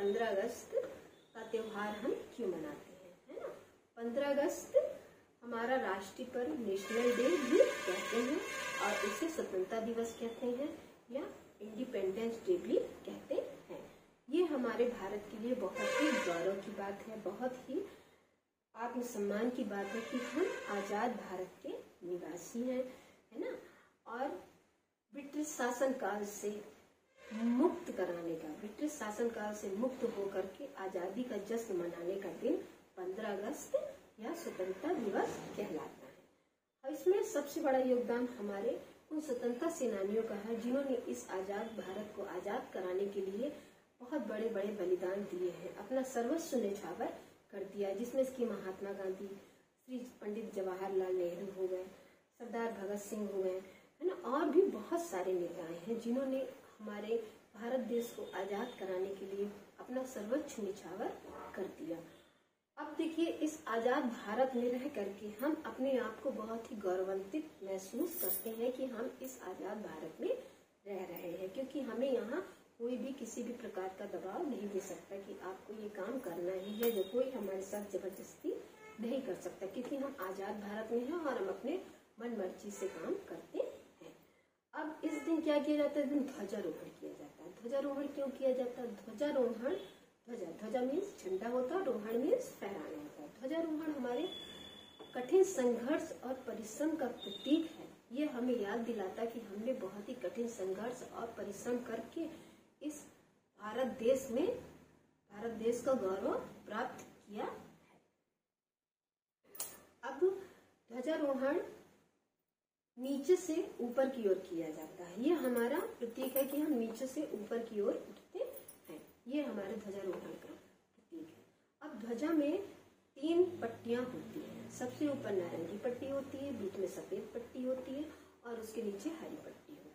15 अगस्त का त्योहार हम क्यों मनाते हैं, है ना। 15 अगस्त हमारा राष्ट्रीय पर्व नेशनल डे भी कहते हैं और इसे स्वतंत्रता दिवस कहते हैं या इंडिपेंडेंस डे भी कहते हैं। ये हमारे भारत के लिए बहुत ही गौरव की बात है, बहुत ही आत्मसम्मान की बात है कि हम आजाद भारत के निवासी हैं, है ना। और ब्रिटिश शासन काल से मुक्त कराने का, ब्रिटिश शासन काल से मुक्त होकर के आजादी का जश्न मनाने का दिन 15 अगस्त या स्वतंत्रता दिवस कहलाता है। और इसमें सबसे बड़ा योगदान हमारे उन स्वतंत्रता सेनानियों का है जिन्होंने इस आजाद भारत को आजाद कराने के लिए बहुत बड़े बड़े बलिदान दिए हैं, अपना सर्वस्व न्यौछावर कर दिया, जिसमें इसकी महात्मा गांधी, श्री पंडित जवाहरलाल नेहरू हो गए, सरदार भगत सिंह हो गए, है ना। और भी बहुत सारे नेताएं हैं जिन्होंने हमारे भारत देश को आजाद कराने के लिए अपना सर्वोच्च न्यौछावर कर दिया। अब देखिए, इस आजाद भारत में रह करके हम अपने आप को बहुत ही गौरवान्वित महसूस करते हैं कि हम इस आजाद भारत में रह रहे हैं, क्योंकि हमें यहाँ कोई भी किसी भी प्रकार का दबाव नहीं दे सकता कि आपको ये काम करना ही है, जो कोई हमारे साथ जबरदस्ती नहीं कर सकता, क्योंकि हम आजाद भारत में हैं और हम अपने मन मर्जी से काम करते हैं। अब इस दिन क्या किया जाता है, इस दिन ध्वजारोहण किया जाता है। ध्वजारोहण क्यों किया जाता है? ध्वजारोहण, ध्वजा मीन्स झंडा होता है, रोहण मीन्स फहराना होता है। ध्वजारोहण हमारे कठिन संघर्ष और परिश्रम का प्रतीक है। ये हमें याद दिलाता है कि हमने बहुत ही कठिन संघर्ष और परिश्रम करके इस भारत देश का गौरव प्राप्त किया है। अब ध्वजारोहण नीचे से ऊपर की ओर किया जाता है। ये हमारा प्रतीक है कि हम नीचे से ऊपर की ओर उठते हैं। ये हमारे ध्वजारोहण का प्रतीक है। अब ध्वजा में 3 पट्टियां होती हैं। सबसे ऊपर नारंगी पट्टी होती है, बीच में सफेद पट्टी होती है और उसके नीचे हरी पट्टी होती है।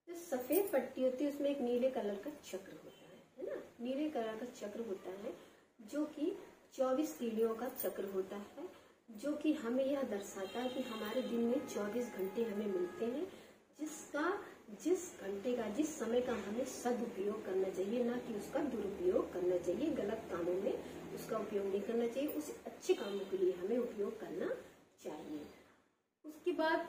जो सफेद पट्टी होती है उसमें एक नीले कलर का चक्र होता है ना। नीले कलर का चक्र होता है जो कि 24 तीलियों का चक्र होता है, जो कि हमें यह दर्शाता है कि हमारे दिन में 24 घंटे हमें मिलते हैं, जिस समय का हमें सदुपयोग करना चाहिए, ना कि उसका दुरुपयोग करना चाहिए। गलत कामों में उसका उपयोग नहीं करना चाहिए, उस अच्छे कामों के लिए हमें उपयोग करना चाहिए। उसके बाद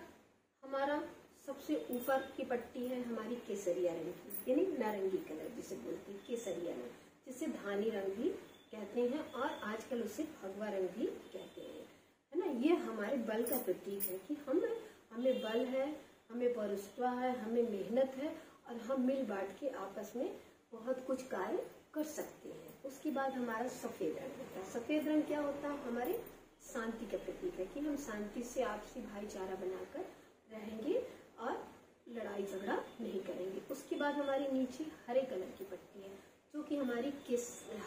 हमारा सबसे ऊपर की पट्टी है हमारी केसरिया रंग की, यानी नारंगी कलर जिसे बोलते हैं, केसरिया रंग, जिसे धानी रंग भी कहते हैं और आजकल उसे भगवा रंग भी कहते हैं, है ना। ये हमारे बल का प्रतीक है कि हमें बल है, हमें पौरुषत्व है, हमें मेहनत है और हम मिल बांट के आपस में बहुत कुछ कार्य कर सकते हैं। उसके बाद हमारा सफेद रंग होता है। सफेद रंग क्या होता है? हमारे शांति का प्रतीक है कि हम शांति से आपसी भाईचारा बनाकर रहेंगे और लड़ाई झगड़ा नहीं करेंगे। उसके बाद हमारे नीचे हरे कलर की पट्टी है, जो कि हमारी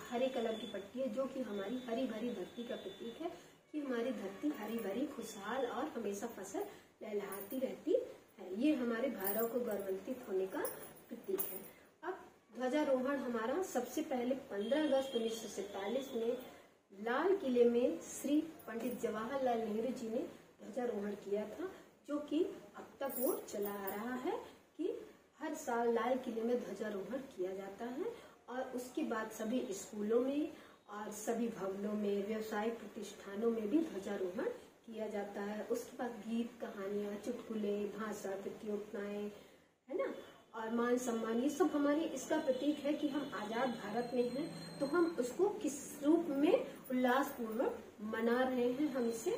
हरे कलर की पट्टी है, जो कि हमारी हरी भरी धरती का प्रतीक है कि हमारी धरती हरी भरी, खुशहाल और हमेशा फसल लहलहाती रहती है। ये हमारे भारत को गौरवान्वित होने का प्रतीक है। अब ध्वजारोहण हमारा सबसे पहले 15 अगस्त 1947 में लाल किले में श्री पंडित जवाहरलाल नेहरू जी ने ध्वजारोहण किया था, जो कि अब तक वो चला आ रहा है कि हर साल लाल किले में ध्वजारोहण किया जाता है। और उसके बाद सभी स्कूलों में और सभी भवनों में, व्यवसायिक प्रतिष्ठानों में भी ध्वजारोहण किया जाता है। उसके बाद गीत, कहानियां, चुटकुले, भाषा प्रतियोगिताएं, है ना, और मान सम्मान, ये सब हमारे इसका प्रतीक है कि हम आजाद भारत में हैं, तो हम उसको किस रूप में उल्लास पूर्वक मना रहे हैं। हम इसे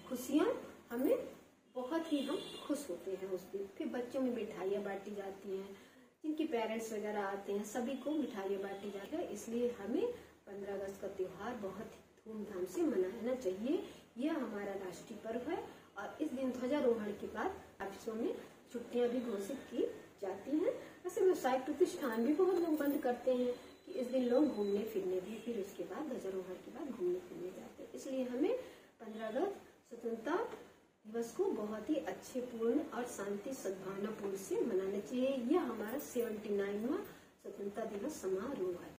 खुशियां, हमें बहुत ही हम खुश होते हैं उस दिन। फिर बच्चों में मिठाइयाँ बांटी जाती हैं, जिनके पेरेंट्स वगैरह आते हैं सभी को मिठाइयाँ बांटी जाती है। इसलिए हमें 15 अगस्त का त्योहार बहुत ही धूमधाम से मनाना चाहिए। यह हमारा राष्ट्रीय पर्व है और इस दिन ध्वजारोहण के बाद ऑफिसों में छुट्टियां भी घोषित की जाती हैं। वैसे व्यवसायिक प्रतिष्ठान भी बहुत लोग बंद करते हैं कि इस दिन लोग घूमने फिरने भी, फिर उसके बाद ध्वजारोहण के बाद घूमने फिरने जाते हैं। इसलिए हमें 15 अगस्त स्वतंत्रता दिवस को बहुत ही अच्छे पूर्ण और शांति सद्भावना पूर्ण से मनाना चाहिए। यह हमारा 79वां स्वतंत्रता दिवस समारोह है।